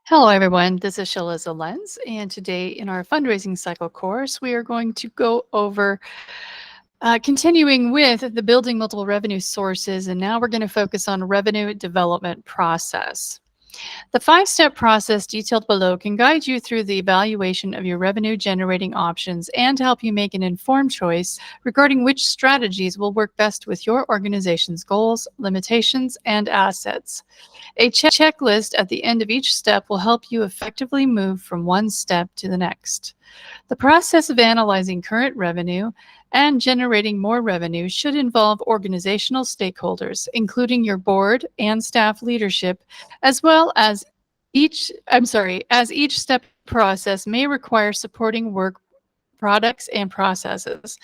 Hello, everyone. This is Shaliza Lenz, and today in our fundraising cycle course, we are going to go over continuing with the building multiple revenue sources, and now we're going to focus on revenue development process. The five-step process detailed below can guide you through the evaluation of your revenue-generating options and help you make an informed choice regarding which strategies will work best with your organization's goals, limitations, and assets. A checklist at the end of each step will help you effectively move from one step to the next. The process of analyzing current revenue and generating more revenue should involve organizational stakeholders, including your board and staff leadership, as well as as each step process may require supporting work products and processes.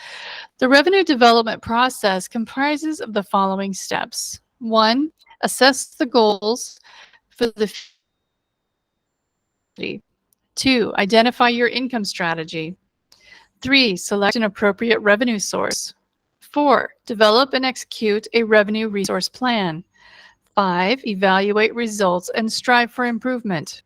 The revenue development process comprises of the following steps. 1, assess the goals for the 2, identify your income strategy. 3, select an appropriate revenue source. 4, develop and execute a revenue resource plan. 5, evaluate results and strive for improvement.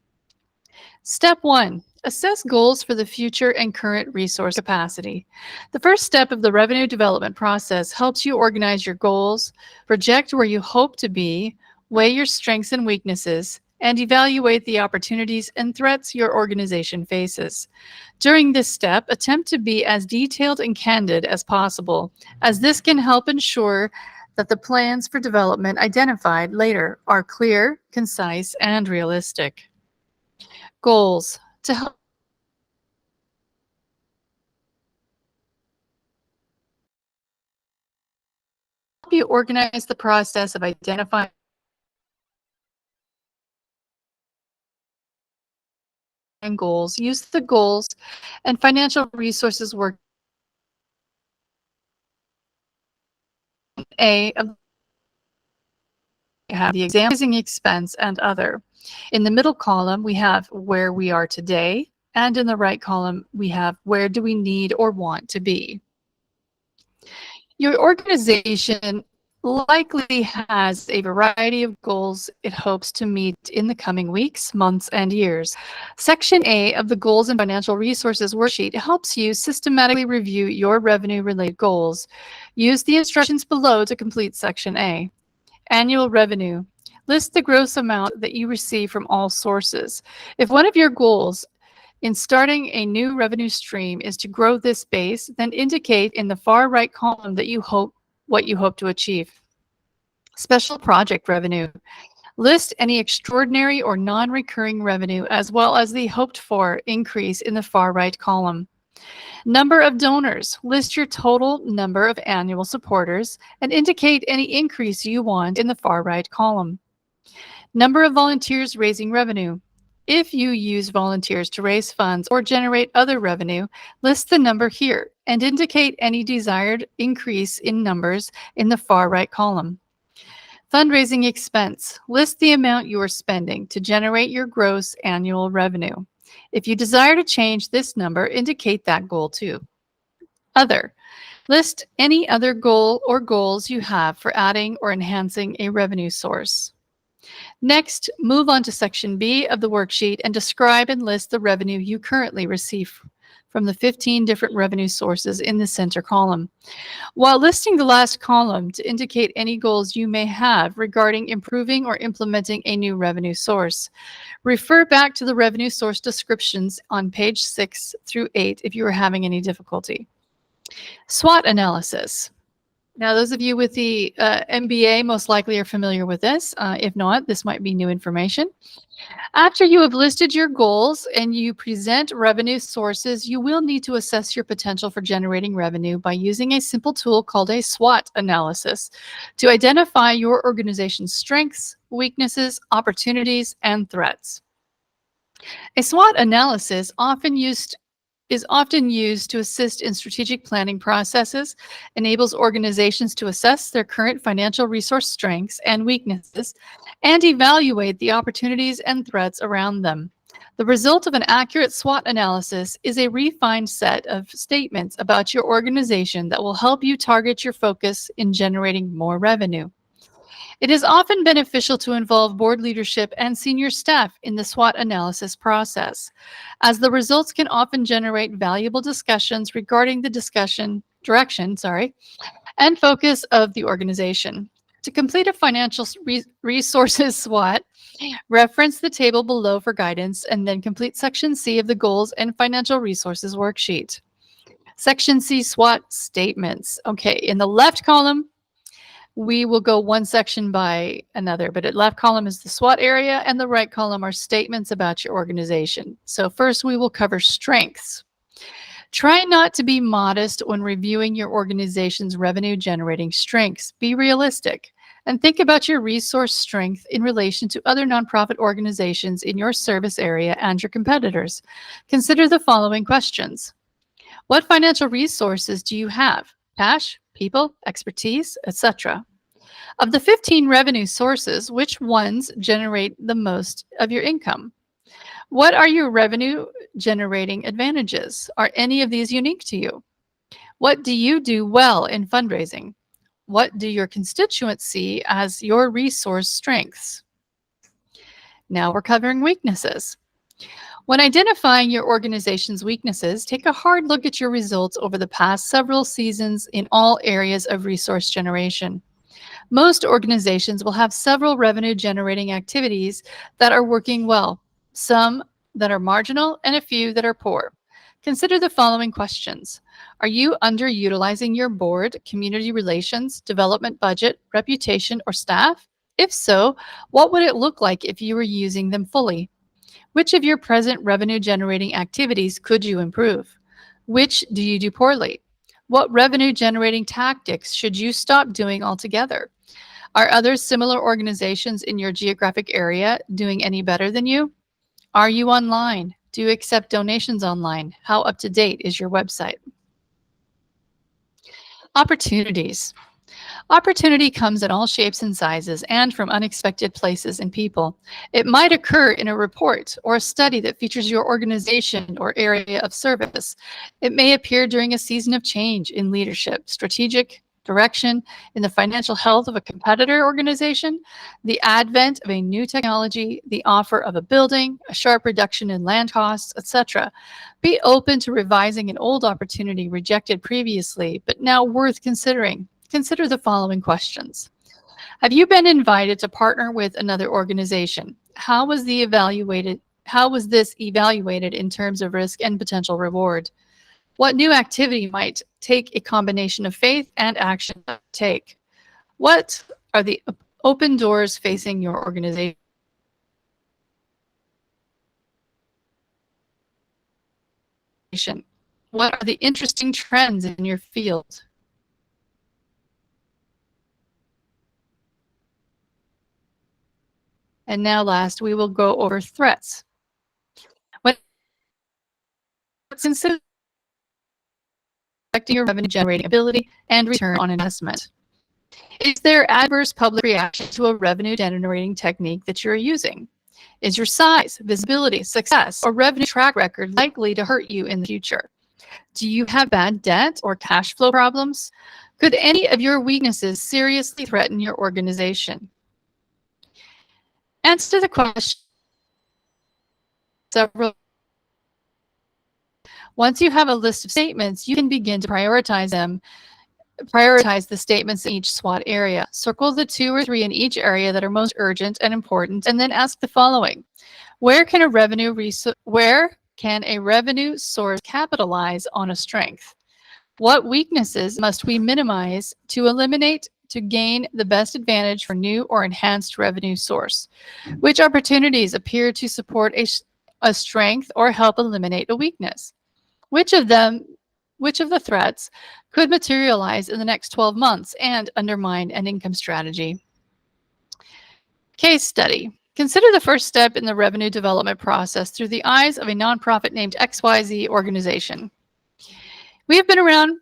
Step 1, assess goals for the future and current resource capacity. The first step of the revenue development process helps you organize your goals, project where you hope to be, weigh your strengths and weaknesses, and evaluate the opportunities and threats your organization faces. During this step, attempt to be as detailed and candid as possible, as this can help ensure that the plans for development identified later are clear, concise, and realistic. Goals. To help you organize the process of identifying goals, use the goals and financial resources work A of have the exam expense and other. In the middle column, we have where we are today, and in the right column, we have where do we need or want to be. Your organization likely has a variety of goals it hopes to meet in the coming weeks, months, and years. Section A of the Goals and Financial Resources worksheet helps you systematically review your revenue-related goals. Use the instructions below to complete Section A. Annual revenue. List the gross amount that you receive from all sources. If one of your goals in starting a new revenue stream is to grow this base, then indicate in the far right column that what you hope to achieve. Special project revenue. List any extraordinary or non-recurring revenue as well as the hoped for increase in the far right column. Number of donors. List your total number of annual supporters and indicate any increase you want in the far right column. Number of volunteers raising revenue. If you use volunteers to raise funds or generate other revenue, list the number here and indicate any desired increase in numbers in the far right column. Fundraising expense. List the amount you are spending to generate your gross annual revenue. If you desire to change this number, indicate that goal too. Other. List any other goal or goals you have for adding or enhancing a revenue source. Next, move on to Section B of the worksheet and describe and list the revenue you currently receive from the 15 different revenue sources in the center column. While listing the last column to indicate any goals you may have regarding improving or implementing a new revenue source, refer back to the revenue source descriptions on page 6 through 8 if you are having any difficulty. SWOT analysis. Now, those of you with the MBA most likely are familiar with this. If not, this might be new information. After you have listed your goals and you present revenue sources, you will need to assess your potential for generating revenue by using a simple tool called a SWOT analysis to identify your organization's strengths, weaknesses, opportunities, and threats. A SWOT analysis is often used to assist in strategic planning processes, enables organizations to assess their current financial resource strengths and weaknesses, and evaluate the opportunities and threats around them. The result of an accurate SWOT analysis is a refined set of statements about your organization that will help you target your focus in generating more revenue. It is often beneficial to involve board leadership and senior staff in the SWOT analysis process, as the results can often generate valuable discussions regarding the direction, and focus of the organization. To complete a financial resources SWOT, reference the table below for guidance and then complete Section C of the Goals and Financial Resources worksheet. Section C, SWOT statements. Okay, in the left column, we will go one section by another, but at left column is the SWOT area and the right column are statements about your organization. So first we will cover strengths. Try not to be modest when reviewing your organization's revenue generating strengths. Be realistic and think about your resource strength in relation to other nonprofit organizations in your service area and your competitors. Consider the following questions. What financial resources do you have? Cash, people, expertise, etc. Of the 15 revenue sources, which ones generate the most of your income? What are your revenue generating advantages? Are any of these unique to you? What do you do well in fundraising? What do your constituents see as your resource strengths? Now we're covering weaknesses. When identifying your organization's weaknesses, take a hard look at your results over the past several seasons in all areas of resource generation. Most organizations will have several revenue-generating activities that are working well, some that are marginal, and a few that are poor. Consider the following questions. Are you underutilizing your board, community relations, development budget, reputation, or staff? If so, what would it look like if you were using them fully? Which of your present revenue-generating activities could you improve? Which do you do poorly? What revenue-generating tactics should you stop doing altogether? Are other similar organizations in your geographic area doing any better than you? Are you online? Do you accept donations online? How up to date is your website? Opportunities. Opportunity comes in all shapes and sizes and from unexpected places and people. It might occur in a report or a study that features your organization or area of service. It may appear during a season of change in leadership, strategic direction, in the financial health of a competitor organization, the advent of a new technology, the offer of a building, a sharp reduction in land costs, etc. Be open to revising an old opportunity rejected previously, but now worth considering. Consider the following questions. Have you been invited to partner with another organization? How was this evaluated in terms of risk and potential reward? What new activity might take a combination of faith and action to take? What are the open doors facing your organization? What are the interesting trends in your field? And now last, we will go over threats. What's considered affecting your revenue generating ability and return on investment? Is there adverse public reaction to a revenue generating technique that you're using? Is your size, visibility, success, or revenue track record likely to hurt you in the future? Do you have bad debt or cash flow problems? Could any of your weaknesses seriously threaten your organization? Answer the question several. Once you have a list of statements, you can begin to prioritize them. Prioritize the statements in each SWOT area. Circle the 2 or 3 in each area that are most urgent and important, and then ask the following. Where can a revenue source capitalize on a strength? What weaknesses must we minimize to eliminate to gain the best advantage for new or enhanced revenue source? Which opportunities appear to support a strength or help eliminate a weakness? Which of the threats could materialize in the next 12 months and undermine an income strategy? Case study. Consider the first step in the revenue development process through the eyes of a nonprofit named XYZ organization. We have been around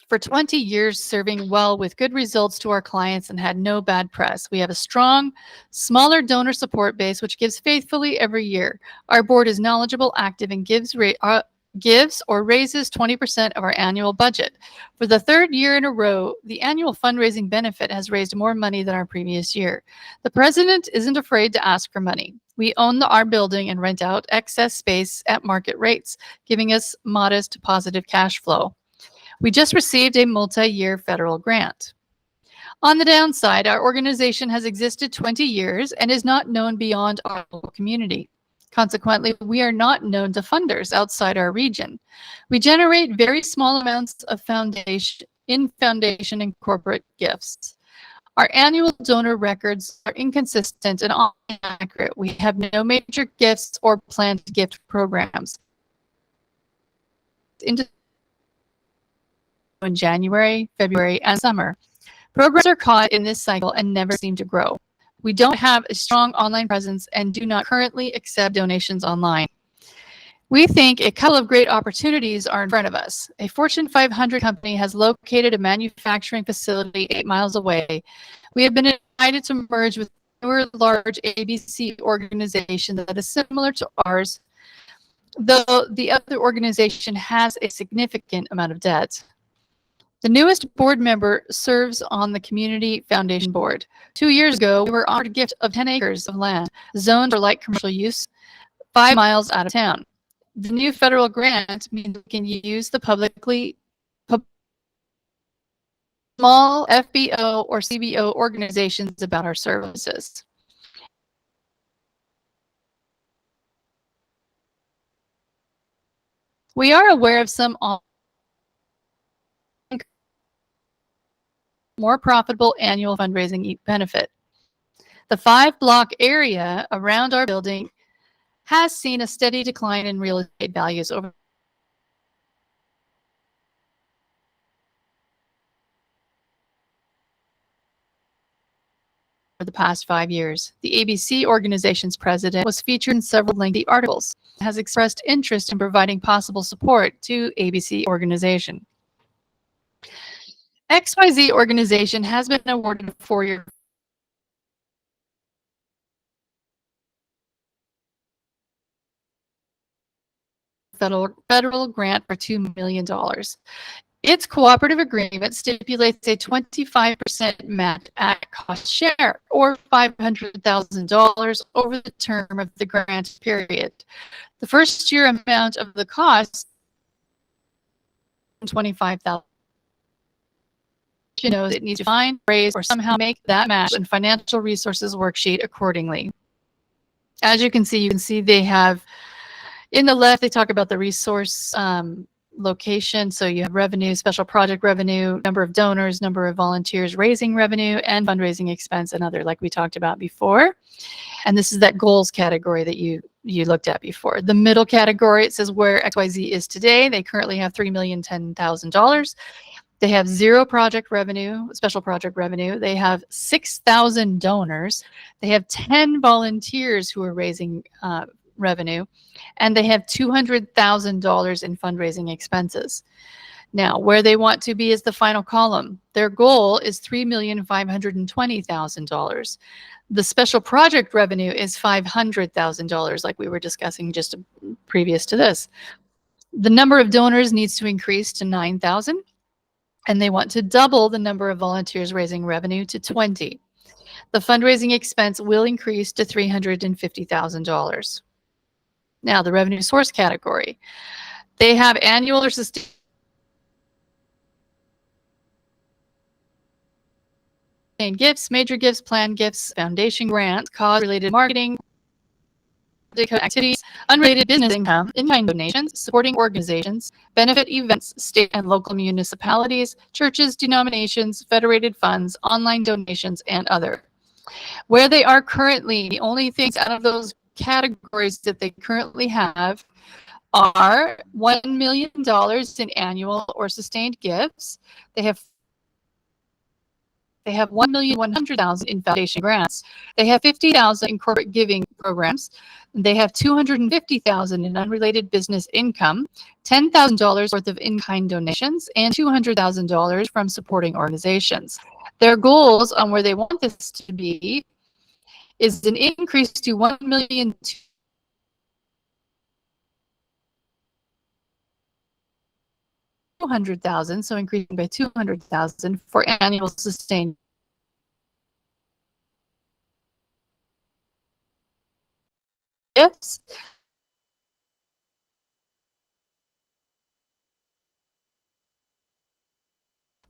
for 20 years, serving well with good results to our clients and had no bad press. We have a strong, smaller donor support base, which gives faithfully every year. Our board is knowledgeable, active, and gives gives or raises 20% of our annual budget. For the third year in a row, the annual fundraising benefit has raised more money than our previous year. The president isn't afraid to ask for money. We own our building and rent out excess space at market rates, giving us modest positive cash flow. We just received a multi-year federal grant. On the downside, our organization has existed 20 years and is not known beyond our local community. Consequently, we are not known to funders outside our region. We generate very small amounts of foundation and corporate gifts. Our annual donor records are inconsistent and inaccurate. We have no major gifts or planned gift programs. In January, February, and summer. Programs are caught in this cycle and never seem to grow. We don't have a strong online presence and do not currently accept donations online. We think a couple of great opportunities are in front of us. A Fortune 500 company has located a manufacturing facility 8 miles away. We have been invited to merge with a newer large ABC organization that is similar to ours, though the other organization has a significant amount of debt. The newest board member serves on the Community Foundation Board. 2 years ago, we were offered a gift of 10 acres of land, zoned for light commercial use, 5 miles out of town. The new federal grant means we can use the small FBO or CBO organizations about our services. We are aware of some more profitable annual fundraising benefit. The 5-block area around our building has seen a steady decline in real estate values over the past 5 years. The ABC organization's president was featured in several lengthy articles, has expressed interest in providing possible support to ABC organization. XYZ organization has been awarded a 4-year federal grant for $2 million. Its cooperative agreement stipulates a 25% match at cost share, or $500,000 over the term of the grant period. The first year amount of the cost, $25,000. Knows it needs to find, raise, or somehow make that match and financial resources worksheet accordingly. As you can see they have, in the left, they talk about the resource location. So you have revenue, special project revenue, number of donors, number of volunteers raising revenue, and fundraising expense and other, like we talked about before. And this is that goals category that you looked at before. The middle category, it says where XYZ is today. They currently have $3,010,000. They have 0 project revenue, special project revenue. They have 6,000 donors. They have 10 volunteers who are raising revenue, and they have $200,000 in fundraising expenses. Now, where they want to be is the final column. Their goal is $3,520,000. The special project revenue is $500,000, like we were discussing just previous to this. The number of donors needs to increase to 9,000. And they want to double the number of volunteers raising revenue to 20. The fundraising expense will increase to $350,000. Now, the revenue source category. They have annual or sustained gifts, major gifts, planned gifts, foundation grants, cause-related marketing, activities, unrelated business income, in-kind donations, supporting organizations, benefit events, state and local municipalities, churches, denominations, federated funds, online donations, and other. Where they are currently, the only things out of those categories that they currently have are $1 million in annual or sustained gifts. They have $1,100,000 in foundation grants. They have $50,000 in corporate giving programs. They have $250,000 in unrelated business income, $10,000 worth of in-kind donations, and $200,000 from supporting organizations. Their goals on where they want this to be is an increase to $1 million 200,000, so increasing by 200,000 for annual sustained gifts.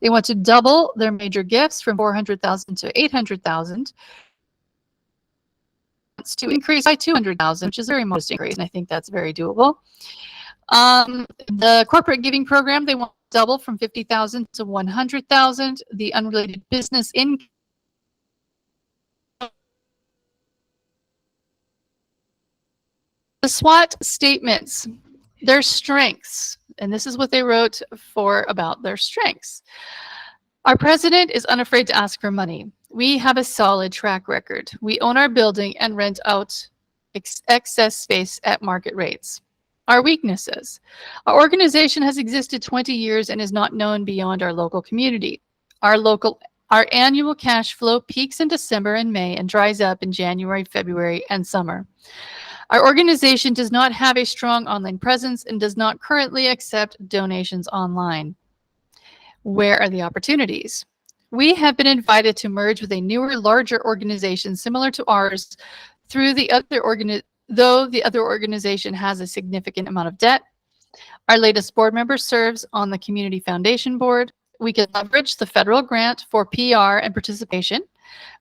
They want to double their major gifts from 400,000 to 800,000. To increase by 200,000, which is a very modest increase, and I think that's very doable. The corporate giving program, they want to double from 50,000 to 100,000. The unrelated business income, the SWOT statements, their strengths, and this is what they wrote for about their strengths. Our president is unafraid to ask for money. We have a solid track record. We own our building and rent out excess space at market rates. Our weaknesses. Our organization has existed 20 years and is not known beyond our local community. Our annual cash flow peaks in December and May and dries up in January, February, and summer. Our organization does not have a strong online presence and does not currently accept donations online. Where are the opportunities? We have been invited to merge with a newer, larger organization similar to ours though the other organization has a significant amount of debt. Our latest board member serves on the Community Foundation Board. We can leverage the federal grant for PR and participation.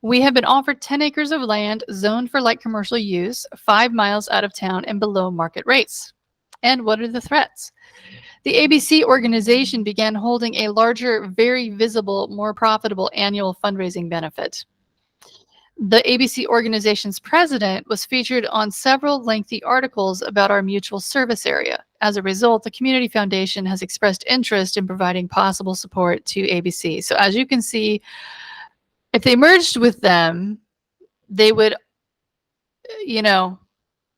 We have been offered 10 acres of land zoned for light commercial use, 5 miles out of town and below market rates. And what are the threats? The ABC organization began holding a larger, very visible, more profitable annual fundraising benefit. The ABC organization's president was featured on several lengthy articles about our mutual service area. As a result, the Community Foundation has expressed interest in providing possible support to ABC. So as you can see, if they merged with them, they would,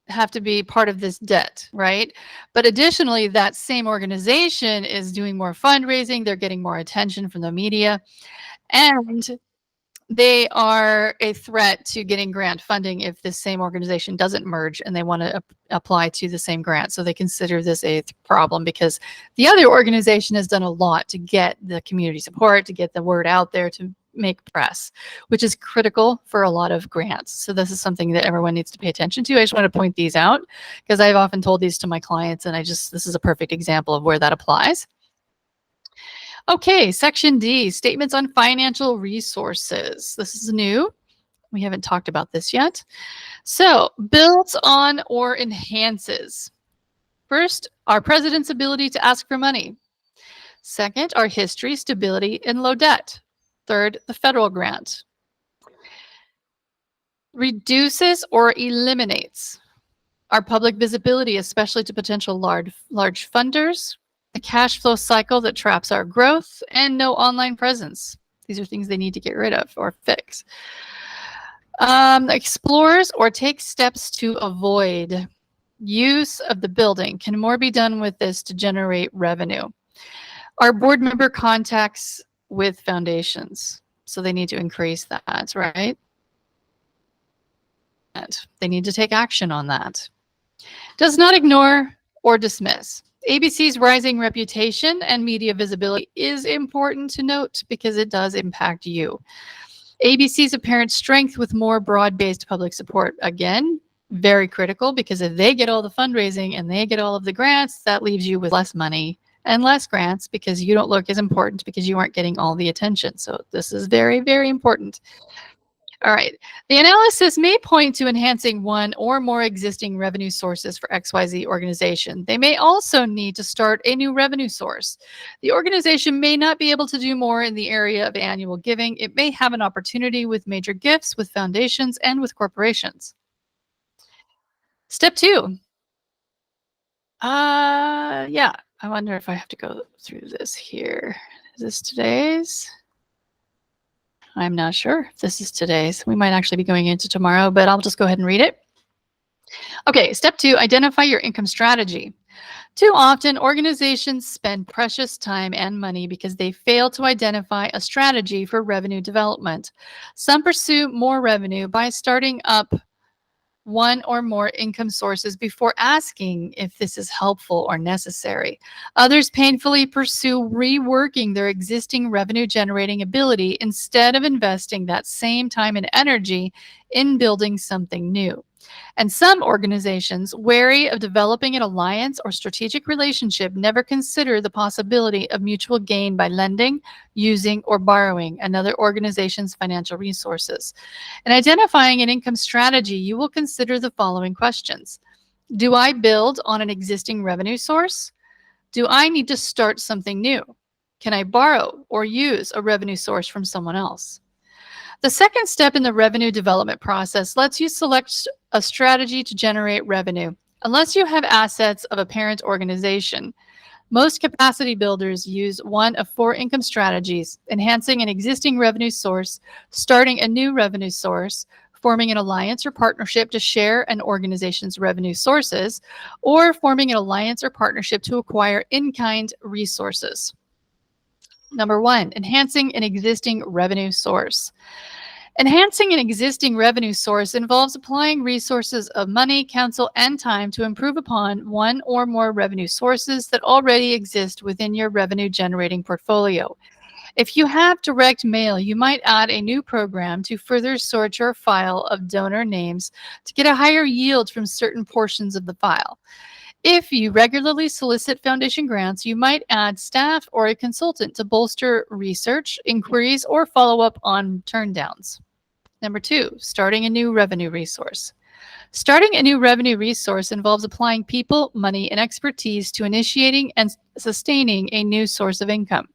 have to be part of this debt, right? But additionally, that same organization is doing more fundraising. They're getting more attention from the media, and they are a threat to getting grant funding if this same organization doesn't merge and they want to apply to the same grant. So they consider this a problem because the other organization has done a lot to get the community support, to get the word out there, to make press, which is critical for a lot of grants. So this is something that everyone needs to pay attention to. I just want to point these out because I've often told these to my clients, and this is a perfect example of where that applies. Okay, section D, statements on financial resources. This is new. We haven't talked about this yet. So, builds on or enhances. First, our president's ability to ask for money. Second, our history, stability, and low debt. Third, the federal grant. Reduces or eliminates our public visibility, especially to potential large funders, a cash flow cycle that traps our growth, and no online presence. These are things they need to get rid of or fix. Explores or takes steps to avoid use of the building. Can more be done with this to generate revenue? Our board member contacts with foundations, so they need to increase that, right? And they need to take action on that. Does not ignore or dismiss. ABC's rising reputation and media visibility is important to note because it does impact you. ABC's apparent strength with more broad-based public support, again, very critical, because if they get all the fundraising and they get all of the grants, that leaves you with less money and less grants because you don't look as important because you aren't getting all the attention. So this is very, very important. All right. The analysis may point to enhancing one or more existing revenue sources for XYZ organization. They may also need to start a new revenue source. The organization may not be able to do more in the area of annual giving. It may have an opportunity with major gifts, with foundations, and with corporations. Step 2. Yeah, I wonder if I have to go through this here. Is this today's? I'm not sure if this is today's. We might actually be going into tomorrow, but I'll just go ahead and read it. Okay, step 2, identify your income strategy. Too often, organizations spend precious time and money because they fail to identify a strategy for revenue development. Some pursue more revenue by starting up one or more income sources before asking if this is helpful or necessary. Others painfully pursue reworking their existing revenue generating ability instead of investing that same time and energy in building something new. And some organizations, wary of developing an alliance or strategic relationship, never consider the possibility of mutual gain by lending, using, or borrowing another organization's financial resources. In identifying an income strategy, you will consider the following questions. Do I build on an existing revenue source? Do I need to start something new? Can I borrow or use a revenue source from someone else? The second step in the revenue development process lets you select a strategy to generate revenue. Unless you have assets of a parent organization, most capacity builders use one of four income strategies: enhancing an existing revenue source, starting a new revenue source, forming an alliance or partnership to share an organization's revenue sources, or forming an alliance or partnership to acquire in-kind resources. Number one, enhancing an existing revenue source. Enhancing an existing revenue source involves applying resources of money, counsel, and time to improve upon one or more revenue sources that already exist within your revenue generating portfolio. If you have direct mail, you might add a new program to further sort your file of donor names to get a higher yield from certain portions of the file. If you regularly solicit foundation grants, you might add staff or a consultant to bolster research, inquiries, or follow up on turndowns. Number two, starting a new revenue resource. Starting a new revenue resource involves applying people, money, and expertise to initiating and sustaining a new source of income.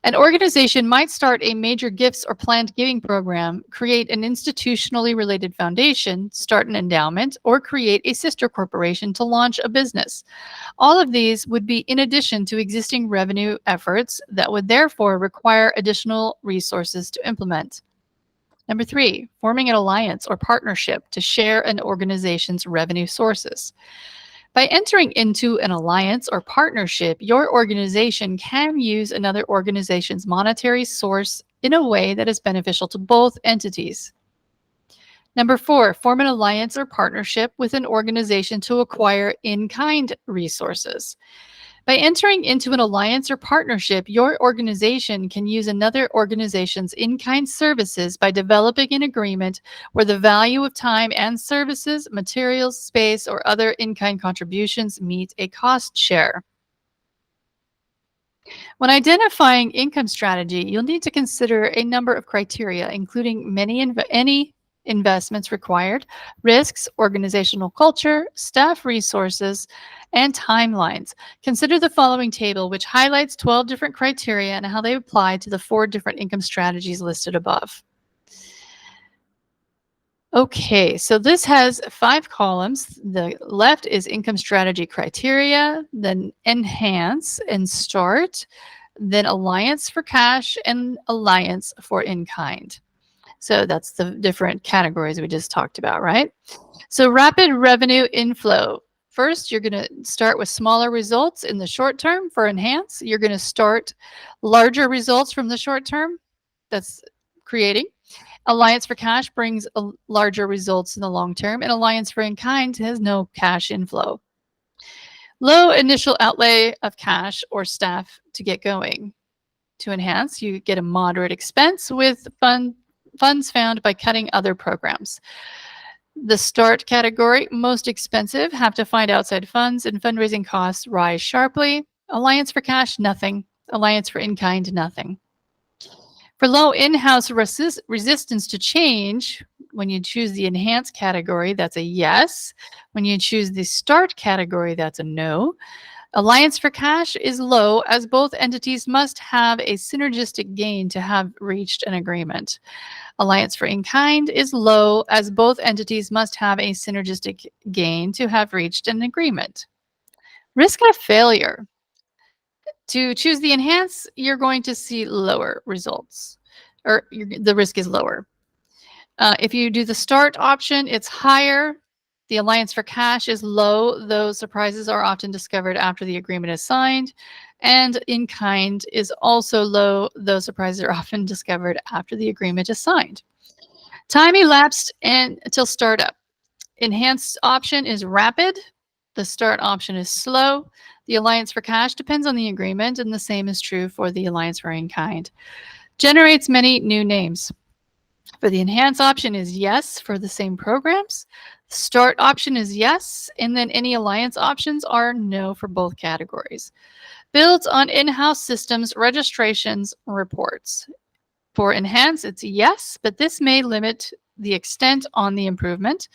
An organization might start a major gifts or planned giving program, create an institutionally related foundation, start an endowment, or create a sister corporation to launch a business. All of these would be in addition to existing revenue efforts that would therefore require additional resources to implement. Number three, forming an alliance or partnership to share an organization's revenue sources. By entering into an alliance or partnership, your organization can use another organization's monetary source in a way that is beneficial to both entities. Number four, form an alliance or partnership with an organization to acquire in-kind resources. By entering into an alliance or partnership, your organization can use another organization's in-kind services by developing an agreement where the value of time and services, materials, space, or other in-kind contributions meet a cost share. When identifying income strategy, you'll need to consider a number of criteria, including any investments required, risks, organizational culture, staff resources, and timelines. Consider the following table, which highlights 12 different criteria and how they apply to the 4 different income strategies listed above. Okay, so this has 5 columns. The left is income strategy criteria, then enhance and start, then alliance for cash, and alliance for in-kind. So that's the different categories we just talked about, right? So rapid revenue inflow. First, you're going to start with smaller results in the short term for enhance. You're going to start larger results from the short term. That's creating. Alliance for cash brings larger results in the long term, and alliance for in-kind has no cash inflow. Low initial outlay of cash or staff to get going. To enhance, you get a moderate expense with funds found by cutting other programs. The start category, most expensive, have to find outside funds, and fundraising costs rise sharply. Alliance for cash, nothing. Alliance for in-kind, nothing. For low in-house resistance to change, when you choose the enhance category, that's a yes. When you choose the start category, that's a no. Alliance for cash is low, as both entities must have a synergistic gain to have reached an agreement. Alliance for in-kind is low, as both entities must have a synergistic gain to have reached an agreement. Risk of failure. To choose the enhance, you're going to see lower results, or the risk is lower. If you do the start option, it's higher. The alliance for cash is low, though surprises are often discovered after the agreement is signed. And in-kind is also low, though surprises are often discovered after the agreement is signed. Time elapsed until startup. enhanced option is rapid. The start option is slow. The alliance for cash depends on the agreement, and the same is true for the alliance for in-kind. Generates many new names. For the enhance option is yes for the same programs. Start option is yes, and then any alliance options are no for both categories. Builds on in-house systems, registrations, reports. For enhance, it's yes, but this may limit the extent on the improvement.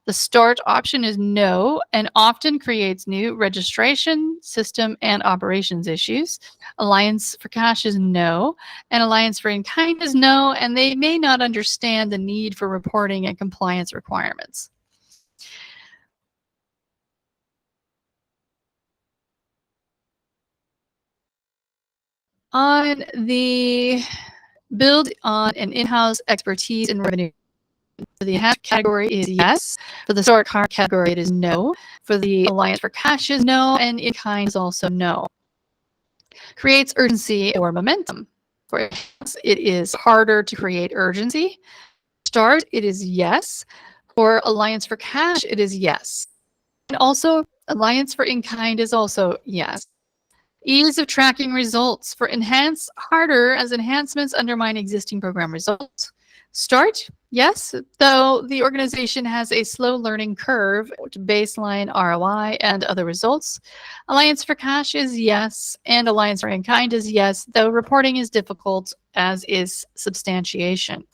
The start option is no and often creates new registration, system, and operations issues. Alliance for cash is no, and alliance for in-kind is no, and they may not understand the need for reporting and compliance requirements. On the build on an in-house expertise in revenue, for the enhanced category is yes. For the start category, it is no. For the alliance for cash is no, and in kind is also no. Creates urgency or momentum. For enhance, it is harder to create urgency. Start, it is yes. For alliance for cash, it is yes. And also, alliance for in kind is also yes. Ease of tracking results. For enhance, harder as enhancements undermine existing program results. Start, yes, though the organization has a slow learning curve to baseline ROI and other results. Alliance for cash is yes, and alliance for in-kind is yes, though reporting is difficult, as is substantiation.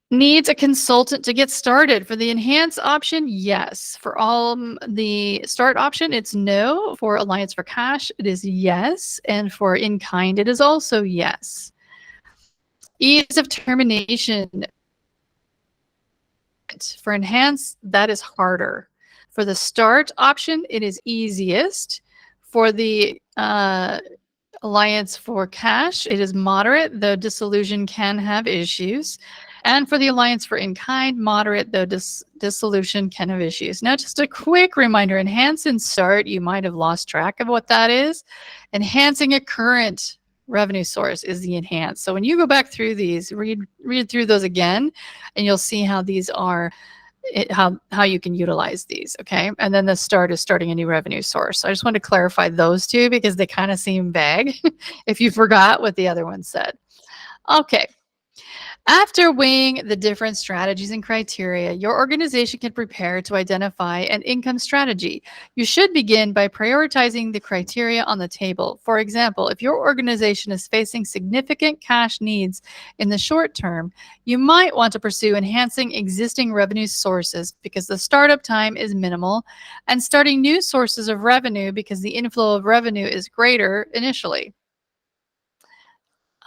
Needs a consultant to get started. For the enhance option, yes. For all the start option, it's no. For alliance for cash, it is yes. And for in-kind, it is also yes. Ease of termination. For enhance, that is harder. For the start option, it is easiest. For the alliance for cash, it is moderate, though dissolution can have issues. And for the alliance for in-kind, moderate, though dissolution can have issues. Now, just a quick reminder, enhance and start, you might have lost track of what that is. Enhancing a current revenue source is the enhance. So when you go back through these, read through those again, and you'll see how these are, how you can utilize these, okay? And then the start is starting a new revenue source. So I just want to clarify those two because they kind of seem vague if you forgot what the other one said. Okay. After weighing the different strategies and criteria, your organization can prepare to identify an income strategy. You should begin by prioritizing the criteria on the table. For example, if your organization is facing significant cash needs in the short term, you might want to pursue enhancing existing revenue sources because the startup time is minimal, and starting new sources of revenue because the inflow of revenue is greater initially.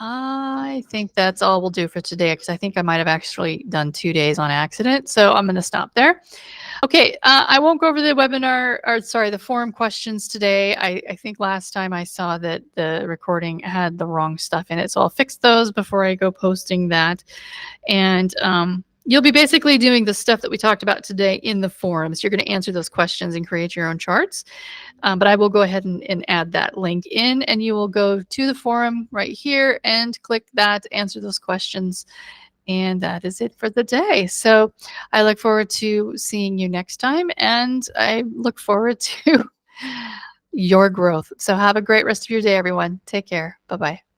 I think that's all we'll do for today because I think I might have actually done 2 days on accident. So I'm going to stop there. Okay, I won't go over the webinar, or sorry, the forum questions today. I think last time I saw that the recording had the wrong stuff in it. So I'll fix those before I go posting that. And you'll be basically doing the stuff that we talked about today in the forums. You're going to answer those questions and create your own charts. But I will go ahead and add that link in, and you will go to the forum right here and click that, answer those questions. And that is it for the day. So I look forward to seeing you next time, and I look forward to your growth. So have a great rest of your day, everyone. Take care. Bye-bye.